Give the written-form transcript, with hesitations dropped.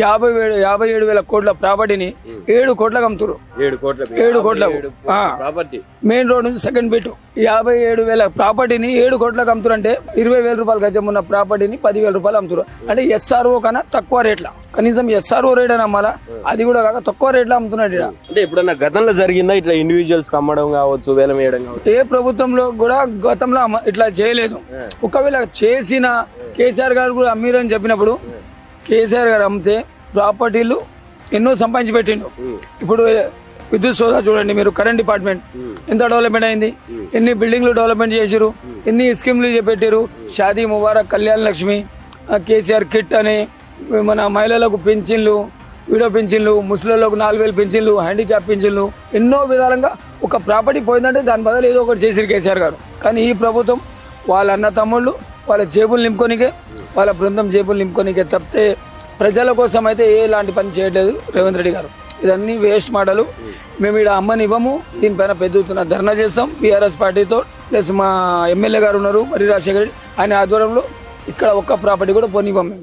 57,000 కోట్ల ప్రాపర్టీని 7 కోట్లకు అమ్ముతారు. 7 కోట్లకు మెయిన్ రోడ్ నుంచి సెకండ్ బిట్ 57,000 ప్రాపర్టీని 7 కోట్లకు అమ్ముతారు. అంటే 20,000 రూపాయలు గజం ఉన్న ప్రాపర్టీని 10,000 రూపాయలు అమ్ముతారు. అంటే SRO కన్నా తక్కువ రేట్ల, కనీసం SRO రేట్ అని అమ్మాలా, అది కూడా కాక తక్కువ రేట్లో అమ్ముతున్నాడు. అంటే ఎప్పుడన్నా గతంలో జరిగిందా ఇట్లా ఇండివిజువల్స్ అమ్మడం కావచ్చు, వేలం వేయడం కావచ్చు? ఏ ప్రభుత్వంలో కూడా గతంలో ఇట్లా చేయలేదు. ఒకవేళ చేసిన కేసీఆర్ గారు కూడా అమ్మిరని చెప్పినప్పుడు కేసీఆర్ గారు అమ్మితే ప్రాపర్టీలు ఎన్నో సంపాదించి పెట్టిండు. ఇప్పుడు విద్యుత్ సోదా చూడండి మీరు, కరెంట్ డిపార్ట్మెంట్ ఎంత డెవలప్మెంట్ అయింది, ఎన్ని బిల్డింగ్లు డెవలప్మెంట్ చేసిరు, ఎన్ని స్కీమ్లు పెట్టారు. షాదీ ముబారక్, కళ్యాణ లక్ష్మి, కేసీఆర్ కిట్ అని, మన మహిళలకు పెన్షన్లు, వీడో పెన్షన్లు, ముసలిలకు 4,000 పెన్షన్లు, హ్యాండిక్యాప్ పెన్షన్లు, ఎన్నో విధాలుగా ఒక ప్రాపర్టీ పోయిందంటే దాని బదులు ఏదో ఒకటి చేసిరు కేసీఆర్ గారు. కానీ ఈ ప్రభుత్వం వాళ్ళ అన్న తమ్ముళ్ళు వాళ్ళ జేబులు నింపుకొనికే, వాళ్ళ బృందం జేబులు నింపుకొనికే తప్పితే ప్రజల కోసం అయితే ఎలాంటి పని చేయట్లేదు రేవంత్ రెడ్డి గారు. ఇదన్నీ వేస్ట్ మాటలు. మేము ఇక్కడ అమ్మని ఇవ్వము, దీనిపైన పెద్ద ఎత్తున ధర్నా చేస్తాం బీఆర్ఎస్ పార్టీతో. ప్లస్ మా ఎమ్మెల్యే గారు ఉన్నారు మరి రాజశేఖర రెడ్డి, ఆయన ఆధ్వర్యంలో ఇక్కడ ఒక్క ప్రాపర్టీ కూడా పోనివ్వం మేము.